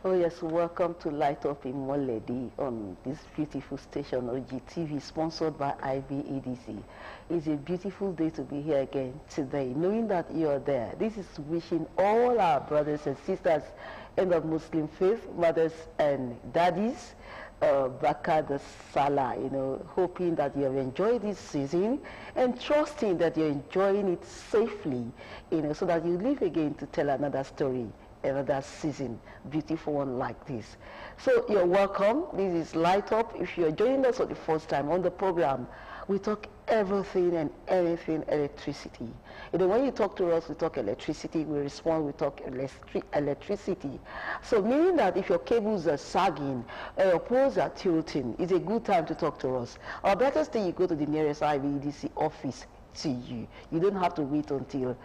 Oh yes, welcome to Light Up Imole on this beautiful station, OGTV, sponsored by Ibedc. It's a beautiful day to be here again today, knowing that you're there. This is wishing all our brothers and sisters in the Muslim faith, mothers and daddies, Baka the Salah, hoping that you have enjoyed this season and trusting that you're enjoying it safely, so that you live again to tell another story, another season, beautiful one like this. So you're welcome. This is Light Up. If you're joining us for the first time on the program, we talk everything and anything electricity. When you talk to us, we talk electricity. We respond, we talk electricity. So meaning that if your cables are sagging or your poles are tilting, it's a good time to talk to us. Or better still, you go to the nearest Ibedc office to you. You don't have to wait until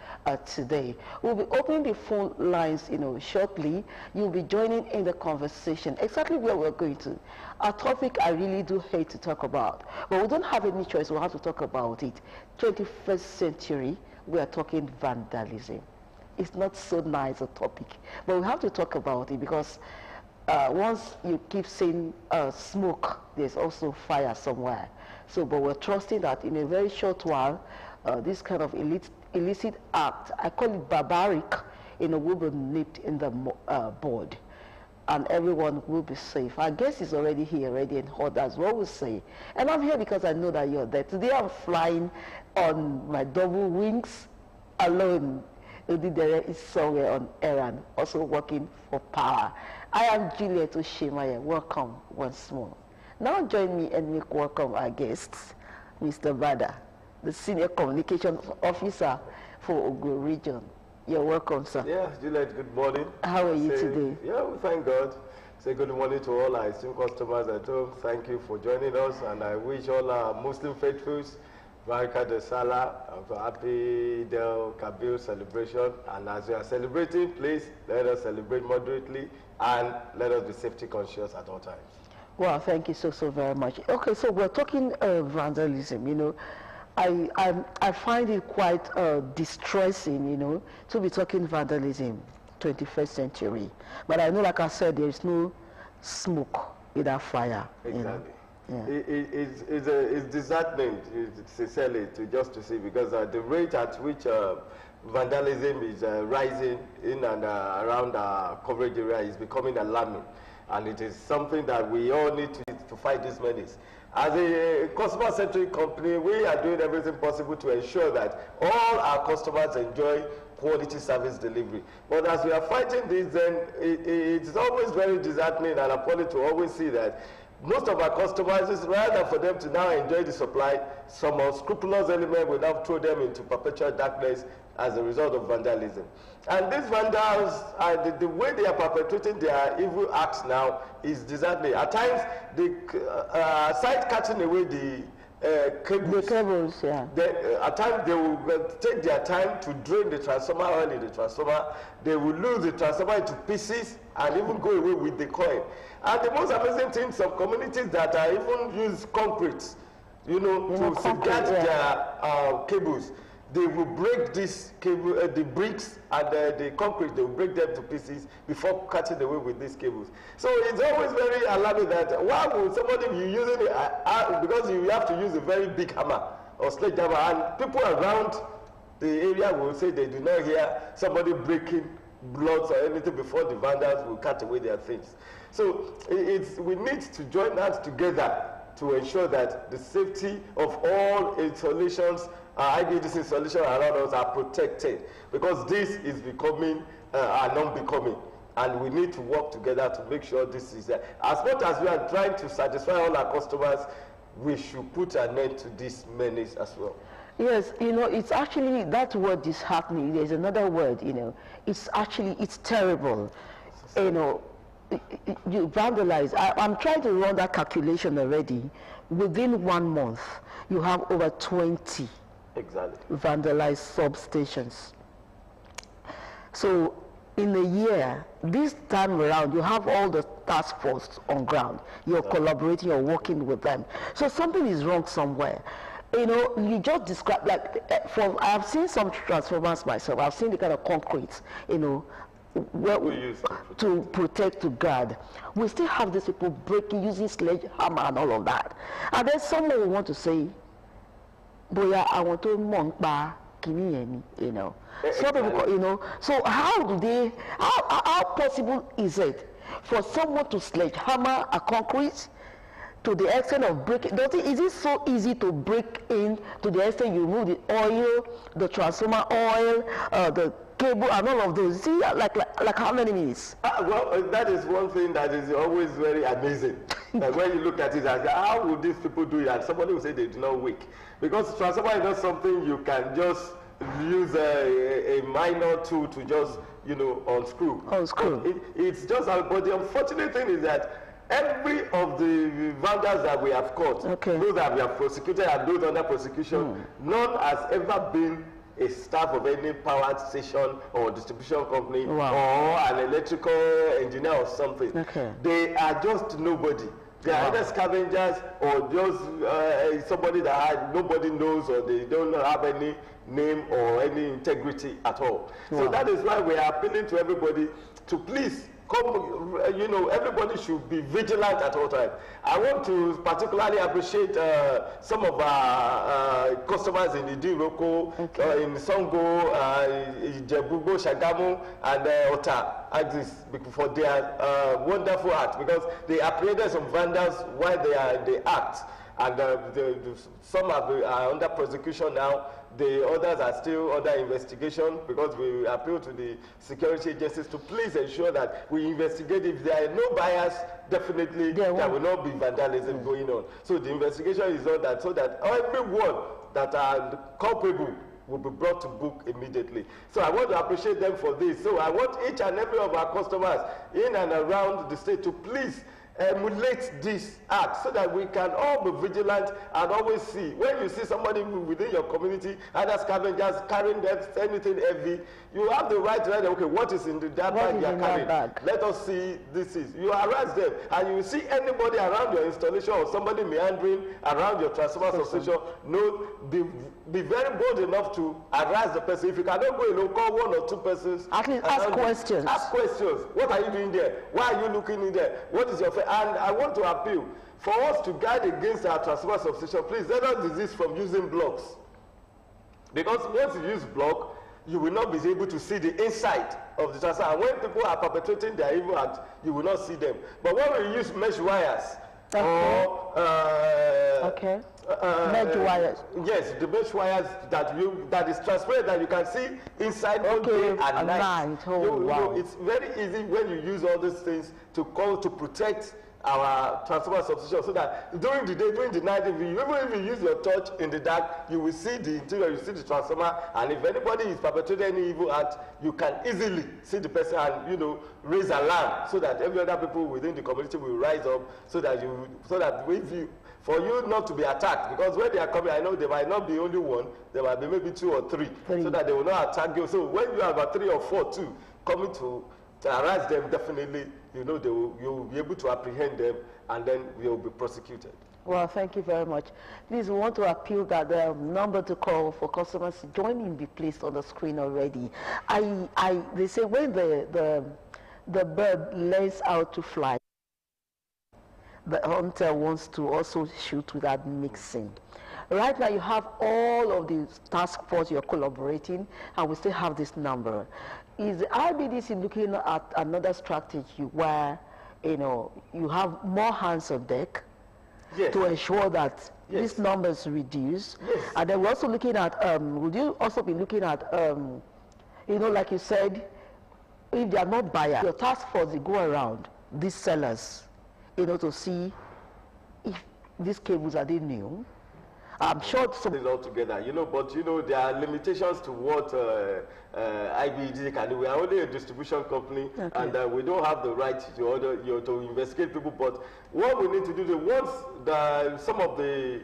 today. We'll be opening the phone lines, shortly. You'll be joining in the conversation. Exactly where we're going to. A topic I really do hate to talk about, but we don't have any choice. We'll have to talk about it. 21st century, we are talking vandalism. It's not so nice a topic, but we have to talk about it because once you keep saying smoke, there's also fire somewhere. So, but we're trusting that in a very short while, this kind of illicit act, I call it barbaric, will be nipped in the bud, and everyone will be safe. Our guest is already here, ready and hot, as well we say. And I'm here because I know that you're there. Today I'm flying on my double wings alone. Udidere is somewhere on errand, also working for power. I am Juliet Oshemaya. Welcome once more. Now join me and make welcome our guests, Mr. Bada, the Senior Communications Officer for Ogo Region. You're welcome, sir. Yeah, Juliet, good morning. How are you today? Yeah, we thank God. Say good morning to all our esteemed customers at home. Thank you for joining us, and I wish all our Muslim faithfuls Baraka de Salah, happy Del Kabir celebration. And as we are celebrating, please let us celebrate moderately and let us be safety conscious at all times. Well, thank you so very much. Okay, so we're talking vandalism. I find it quite distressing, to be talking vandalism, 21st century. But I know, like I said, there is no smoke without fire. Exactly. Yeah. It's disheartening, sincerely, to see, because the rate at which vandalism is rising in and around our coverage area is becoming alarming. And it is something that we all need to fight this menace. As a customer-centric company, we are doing everything possible to ensure that all our customers enjoy quality service delivery. But as we are fighting this, then it's always very disheartening and appalling to always see that most of our customers, rather for them to now enjoy the supply, some unscrupulous element will now throw them into perpetual darkness as a result of vandalism. And these vandals, the way they are perpetrating their evil acts now is disheartening. At times, aside cutting away the cables, yeah. At times they will take their time to drain the transformer oil in the transformer. They will lose the transformer into pieces and even go away with the coil. And the most amazing thing, some communities that are even use concrete, to safeguard their cables. They will break this cable, the bricks and the concrete, they will break them to pieces before cutting away with these cables. So it's always very alarming that why would somebody be using it, because you have to use a very big hammer or sledgehammer, and people around the area will say they do not hear somebody breaking blocks or anything before the vandals will cut away their things. So we need to join hands together to ensure that the safety of all installations, Ibedc installations around us are protected, because this is becoming non-becoming, and we need to work together to make sure this is there. As much as we are trying to satisfy all our customers, we should put an end to this menace as well. Yes, it's actually, that word is happening. There's another word, it's terrible. You vandalize. I'm trying to run that calculation already. Within 1 month, you have over 20 vandalized substations. So in a year, this time around, you have all the task force on ground. You're collaborating, you're working with them. So something is wrong somewhere. You just describe, I have seen some transformers myself. I've seen the kind of concrete, well, to protect, to guard. We still have these people breaking, using sledgehammer and all of that. And then someone will want to say, boya, I want to monkba kini, you know. So people, you know. So how do they? How possible is it for someone to sledgehammer a concrete to the extent of breaking? Is it so easy to break in to the extent you remove the oil, the transformer oil, the cable and all of those? See, like how many minutes? Well, that is one thing that is always very amazing. Like when you look at it, how would these people do it? And somebody will say they do not wake. Because transformer is not something you can just use a minor tool to just, you know, unscrew. It's just, but the unfortunate thing is that every of the vandals that we have caught, those that we have prosecuted and those under prosecution, none has ever been a staff of any power station or distribution company or an electrical engineer or something. They are just nobody. They are either scavengers or just somebody that nobody knows, or they don't have any name or any integrity at all. So that is why we are appealing to everybody to please come, you know, everybody should be vigilant at all times. I want to particularly appreciate some of our customers in Idiroko, in Songo, Ijebubo, Shagamu, and Ota Axis for their wonderful act, because they apprehended some vandals while they are in the act. And some are under prosecution now. The others are still under investigation, because we appeal to the security agencies to please ensure that we investigate. If there are no bias, definitely there will not be vandalism going on. So the investigation is on that, so that everyone that are culpable will be brought to book immediately. So I want to appreciate them for this. So I want each and every of our customers in and around the state to please emulate this act, so that we can all be vigilant and always see. When you see somebody within your community, other scavengers carrying anything heavy, you have the right to say, okay, what is in that bag you are carrying? Let us see this is. You arrest them, and you see anybody around your installation or somebody meandering around your transformer substation, be very bold enough to harass the person. If you cannot go alone, call one or two persons. At least ask questions. Ask questions. What are you doing there? Why are you looking in there? What is your face? And I want to appeal for us to guide against our transformer substation. Please let us desist from using blocks, because once you use block, you will not be able to see the inside of the transformer. And when people are perpetrating their evil act, you will not see them. But when we use mesh wires or mesh wires. Yes, the mesh wires that is transparent, that you can see inside all day and night. You know, it's very easy when you use all these things to protect our transformer substation, so that during the day, during the night, even if you use your torch in the dark, you will see the interior, you see the transformer, and if anybody is perpetrating any evil act, you can easily see the person and, you know, raise alarm, so that every other people within the community will rise up, so that for you not to be attacked, because when they are coming, I know there might not be only one, there might be maybe two or three, so that they will not attack you. So when you have about 3 or 4 too coming to harass them, definitely, you know, you will be able to apprehend them, and then they will be prosecuted. Well, thank you very much. Please, we want to appeal that the number to call for customers joining be placed on the screen already. They say when the bird learns how to fly, the hunter wants to also shoot without mixing. Right now, you have all of the task force you're collaborating, and we still have this number. Is the IBDC looking at another strategy where, you know, you have more hands on deck to ensure that these numbers reduce? And then we're also looking at, would you also be looking at, you know, like you said, if they are not buyers, your task force, they go around these sellers, you know, to see if these cables are they new. I'm sure some is all together, you know, but you know, there are limitations to what IBED can do. We are only a distribution company, and we don't have the right to order to investigate people. But what we need to do, once some of the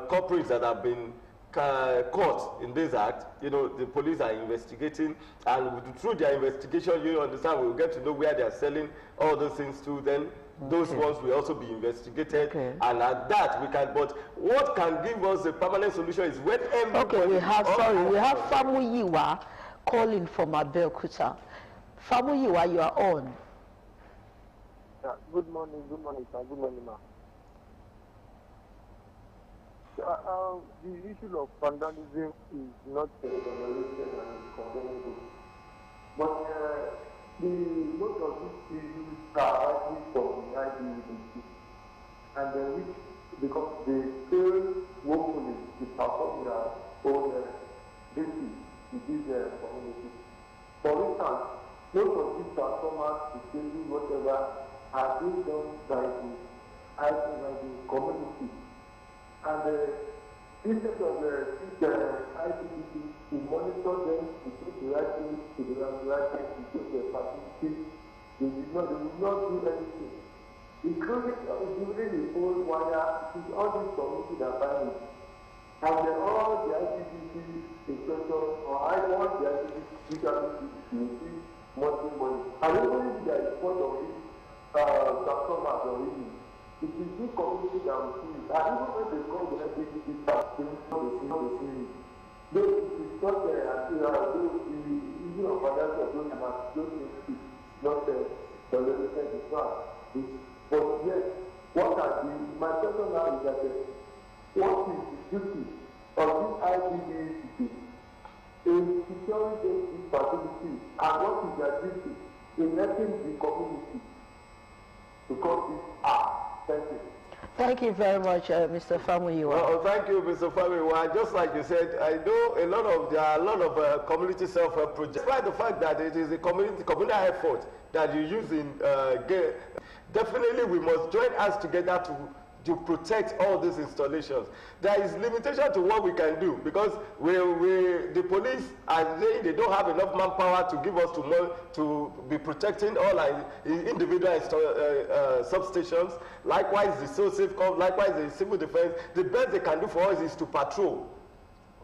culprits that have been caught in this act, you know, the police are investigating, and through their investigation, you understand, we'll get to know where they are selling all those things to. Then those ones will also be investigated, and at that we can. But what can give us a permanent solution is when everybody. We have Famuyiwa calling from Abeokuta. Famuyiwa, you are on. Yeah, good morning, sir. Good morning, ma'am. The issue of vandalism is not tolerated and condemnable. But most of these issues are actually from the IBEDC, and which, because they fail woefully to perform their own duty to this community. For instance, most of these transformers, utilities, whatever, are being done by the community. And instead of the ICTC to monitor them, to put the right things to the right things, to put the facilities, they will not do anything. Including the old wire, it is all these communities that buy it. And all the ICTC inspectors, or I want the ICTC to receive money. And even if there is part of it, transformers or reading, it is this community that will see it. And even when they call the ICTC back, they will see it. Though it is not the issue of financial those things is not tolerated as well. But yes, my question now is that what is the duty of this IBEDC in securing these facilities, and what is their duty in helping the community to come this out? Thank you. Thank you very much, Mr. Famuyiwa. Well, thank you, Mr. Famuyiwa. Just like you said, I know there are a lot of community self-help projects. Despite the fact that it is a community effort that you use in definitely we must join us together to protect all these installations. There is limitation to what we can do because the police are saying they don't have enough manpower to give us to be protecting all our individual substations. Likewise, the social corps, likewise the civil defense. The best they can do for us is to patrol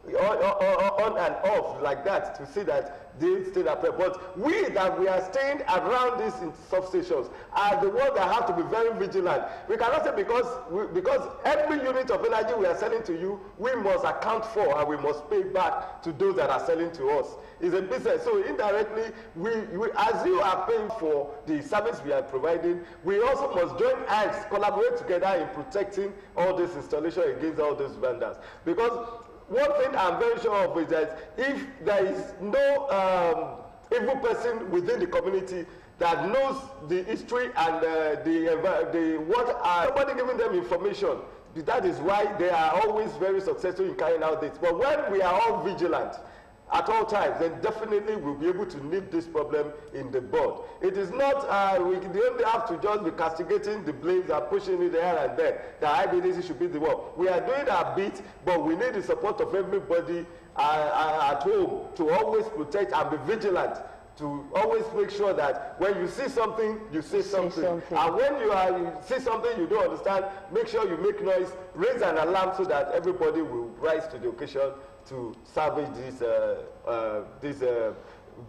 on and off like that to see that they stay up there. But we are staying around these substations are the ones that have to be very vigilant. We cannot say because every unit of energy we are selling to you, we must account for and we must pay back to those that are selling to us. It's a business. So indirectly, we as you are paying for the service we are providing, we also must join hands, collaborate together in protecting all this installation against all these vendors. Because one thing I'm very sure of is that if there is no evil person within the community that knows the history and somebody giving them information, that is why they are always very successful in carrying out this. But when we are all vigilant at all times, then definitely we'll be able to nip this problem in the bud. It is not, we don't have to just be castigating the blames and pushing it there and there. The IBEDC should be the one. We are doing our bit, but we need the support of everybody at home to always protect and be vigilant, to always make sure that when you see something, you say something. And when you see something you don't understand, make sure you make noise, raise an alarm so that everybody will rise to the occasion to salvage this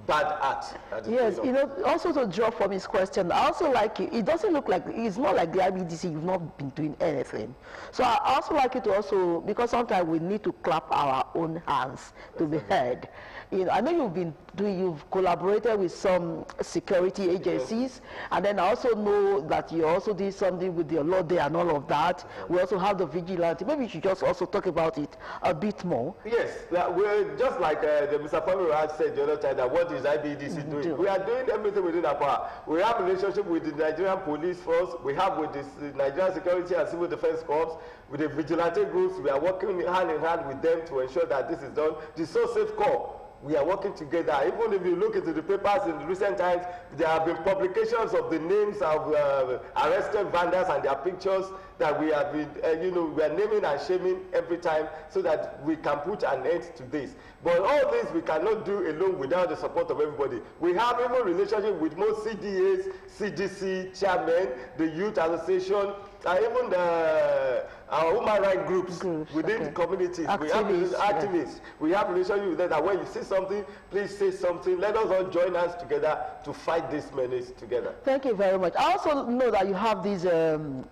bad act. Yes, also to draw from his question, I also like it doesn't look like, it's not like the IBEDC, you've not been doing anything. So I also like you to also, because sometimes we need to clap our own hands to be heard. I know you've collaborated with some security agencies, and then I also know that you also did something with the law day and all of that. We also have the vigilante. Maybe you should just also talk about it a bit more. Yes, we're just like the Mr. Famuyiwa said the other time, that what is IBEDC doing? We are doing everything within our power. We have a relationship with the Nigerian police force. We have with the Nigerian Security and Civil Defense Corps. With the vigilante groups, we are working hand in hand with them to ensure that this is done. The social corps, we are working together. Even if you look into the papers in recent times, there have been publications of the names of arrested vandals and their pictures that we have been, we are naming and shaming every time so that we can put an end to this. But all this we cannot do alone without the support of everybody. We have even relationship with most CDAs, CGC chairmen, the youth association, even our human rights groups within the communities. Activists. We have relationship with them that when you see something, please say something. Let us all join hands together to fight this menace together. Thank you very much. I also know that you have this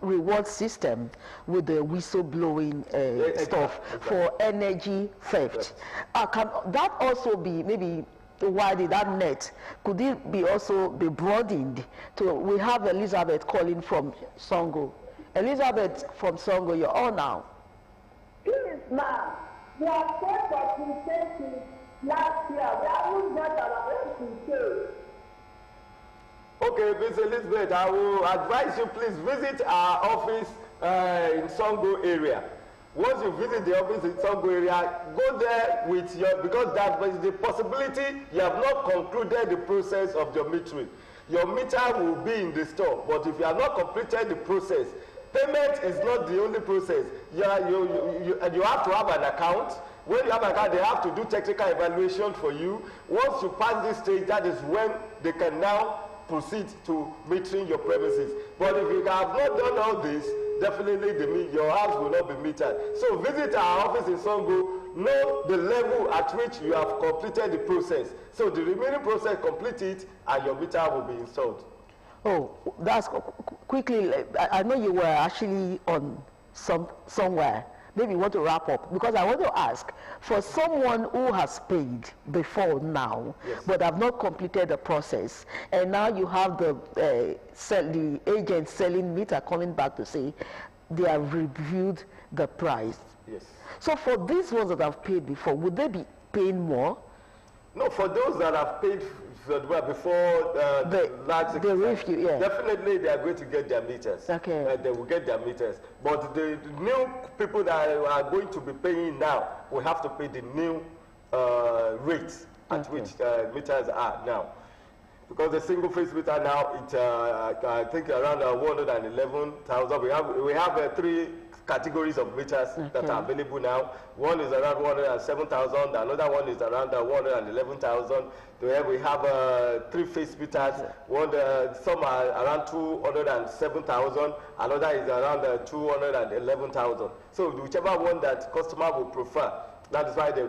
reward system with the whistleblowing stuff for energy theft. Can that also be maybe widen that net, could it be also be broadened to, we have Elizabeth calling from Songo. Elizabeth from Songo, you're on now. Please, ma'am, we have paid for since last year. We haven't got our rent to pay. Okay, Ms. Elizabeth, I will advise you, please visit our office in Songo area. Once you visit the office in Songo area, go there with your, because that is the possibility you have not concluded the process of your metering. Your meter will be in the store, but if you have not completed the process, payment is not the only process. You have to have an account. When you have an account, they have to do technical evaluation for you. Once you pass this stage, that is when they can now proceed to metering your premises. But if you have not done all this, definitely your house will not be metered. So visit our office in Songo, know the level at which you have completed the process. So the remaining process, complete it, and your meter will be installed. Oh, that's quickly. I know you were actually on somewhere. Maybe you want to wrap up, because I want to ask, for someone who has paid before now, yes, but have not completed the process, and now you have the agent selling meter coming back to say they have reviewed the price. Yes. So for these ones that have paid before, would they be paying more? No, for those that have paid before the review, yeah, definitely they are going to get their meters. Okay. They will get their meters. But the new people that are going to be paying now will have to pay the new rates at which meters are now. Because the single phase meter now, it's I think around 111,000. We have three categories of meters that are available now. One is around 107,000, another one is around 111,000. We have three-phase meters. Some are around 207,000, another is around 211,000. So whichever one that customer will prefer, that is why they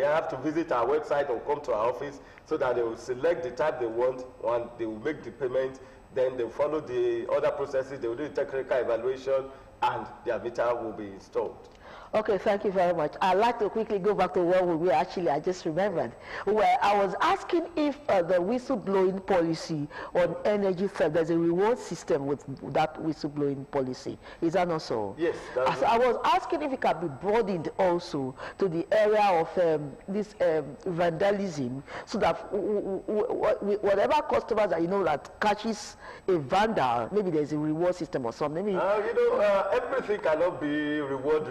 have to visit our website or come to our office so that they will select the type they want, and they will make the payment. Then they will follow the other processes. They will do the technical evaluation, and their meter will be installed. Okay, thank you very much. I'd like to quickly go back to where we were. Actually, I just remembered where I was asking if the whistleblowing policy on energy theft, there's a reward system with that whistleblowing policy. Is that not so? Yes. I was asking if it can be broadened also to the area of this vandalism, so that whatever customers that that catches a vandal, maybe there's a reward system or something. Everything cannot be reward,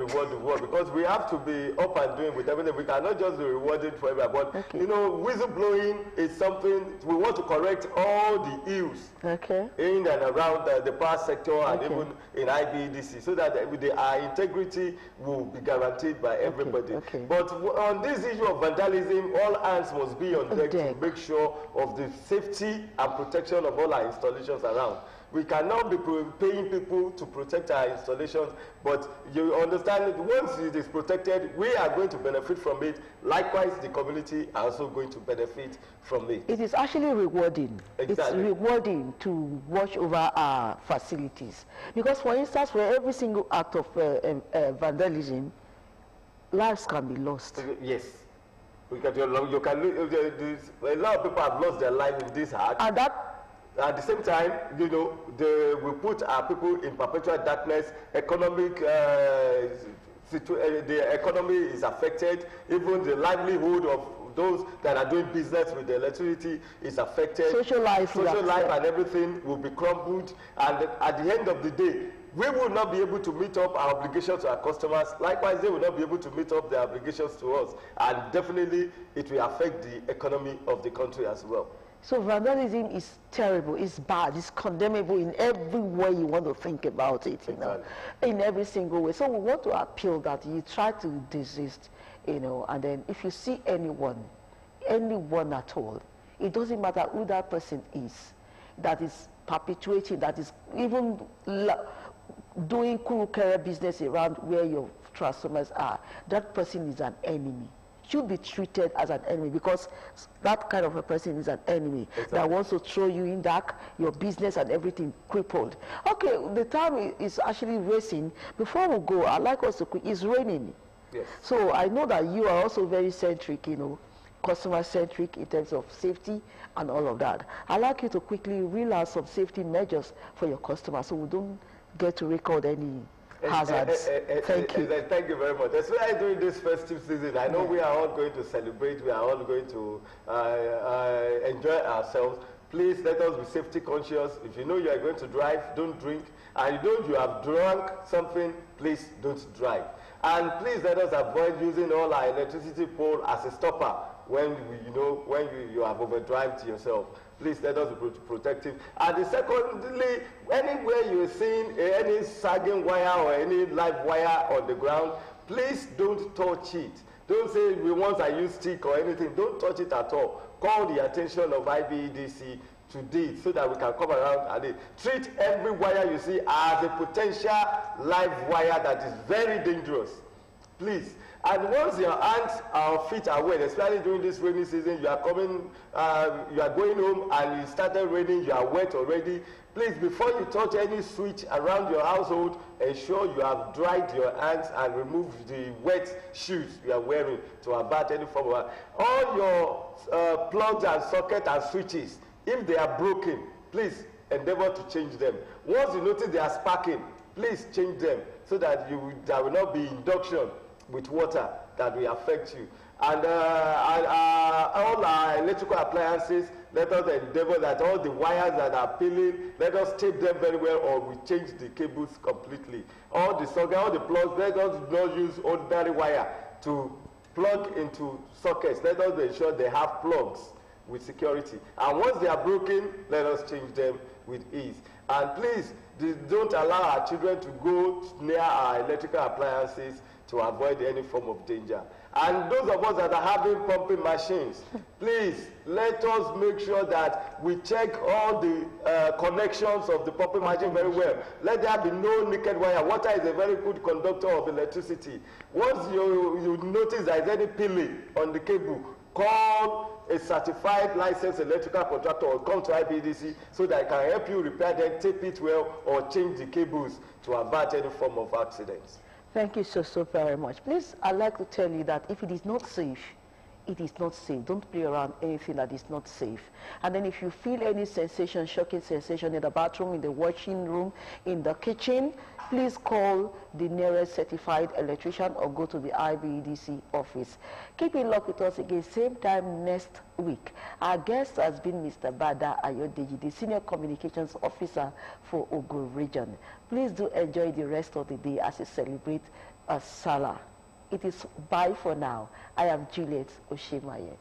because we have to be up and doing with everything. We cannot just be rewarded for everyone. But whistleblowing is something we want to correct all the ills in and around the power sector and even in Ibedc, so that our integrity will be guaranteed by everybody. But on this issue of vandalism, all hands must be on deck to make sure of the safety and protection of all our installations around. We cannot be paying people to protect our installations, but you understand that once it is protected, we are going to benefit from it. Likewise, the community are also going to benefit from it. It is actually rewarding. Exactly. It's rewarding to watch over our facilities. Because, for instance, for every single act of vandalism, lives can be lost. Yes. A lot of people have lost their life in this act. And that, at the same time, we put our people in perpetual darkness. The economy is affected. Even the livelihood of those that are doing business with the electricity is affected. Social life and everything will be crumbled. And at the end of the day, we will not be able to meet up our obligations to our customers. Likewise, they will not be able to meet up their obligations to us. And definitely, it will affect the economy of the country as well. So vandalism is terrible, it's bad, it's condemnable in every way you want to think about it, in every single way. So we want to appeal that you try to desist, and then if you see anyone at all, it doesn't matter who that person is, that is perpetuating, that is even doing cool career business around where your transformers are, that person is an enemy. Should be treated as an enemy, because that kind of a person is an enemy that wants to throw you in dark, your business and everything crippled. Okay, the time is actually racing. Before we go, I'd like us to quick, it's raining. Yes. So I know that you are also very centric, customer-centric in terms of safety and all of that. I'd like you to quickly reel out some safety measures for your customers so we don't get to record any hazards. Thank you. Thank you very much. Especially during this festive season, I know we are all going to celebrate, we are all going to enjoy ourselves. Please let us be safety conscious. If you know you are going to drive, don't drink. And you have drunk something, please don't drive. And please let us avoid using all our electricity pole as a stopper when you have overdriven yourself. Please let us be protective. And secondly, anywhere you're seeing any sagging wire or any live wire on the ground, please don't touch it. Don't say once I use stick or anything. Don't touch it at all. Call the attention of Ibedc today so that we can come around and treat every wire you see as a potential live wire that is very dangerous. Please. And once your hands or feet are wet, especially during this rainy season, you are coming, you are going home and it started raining, you are wet already. Please, before you touch any switch around your household, ensure you have dried your hands and removed the wet shoes you are wearing to avert any form of. All your plugs and sockets and switches, if they are broken, please endeavor to change them. Once you notice they are sparking, please change them so that there will not be induction with water that will affect you. And all our electrical appliances, let us endeavor that all the wires that are peeling, let us tape them very well, or we change the cables completely. All the socket, all the plugs, let us not use ordinary wire to plug into sockets. Let us ensure they have plugs with security. And once they are broken, let us change them with ease. And please, don't allow our children to go near our electrical appliances to avoid any form of danger. And those of us that are having pumping machines, please let us make sure that we check all the connections of the pumping machine very well. Let there be no naked wire. Water is a very good conductor of electricity. Once you notice there is any peeling on the cable, call a certified licensed electrical contractor or come to Ibedc so that I can help you repair them, tape it well, or change the cables to avert any form of accidents. Thank you so very much. Please, I'd like to tell you that if it is not safe, it is not safe. Don't play around anything that is not safe. And then if you feel any sensation, shocking sensation in the bathroom, in the washing room, in the kitchen, please call the nearest certified electrician or go to the Ibedc office. Keep in luck with us again, same time next week. Our guest has been Mr. Bada Ayodeji, the Senior Communications Officer for Ogun Region. Please do enjoy the rest of the day as you celebrate Salah. It is bye for now. I am Juliet Oshemaye.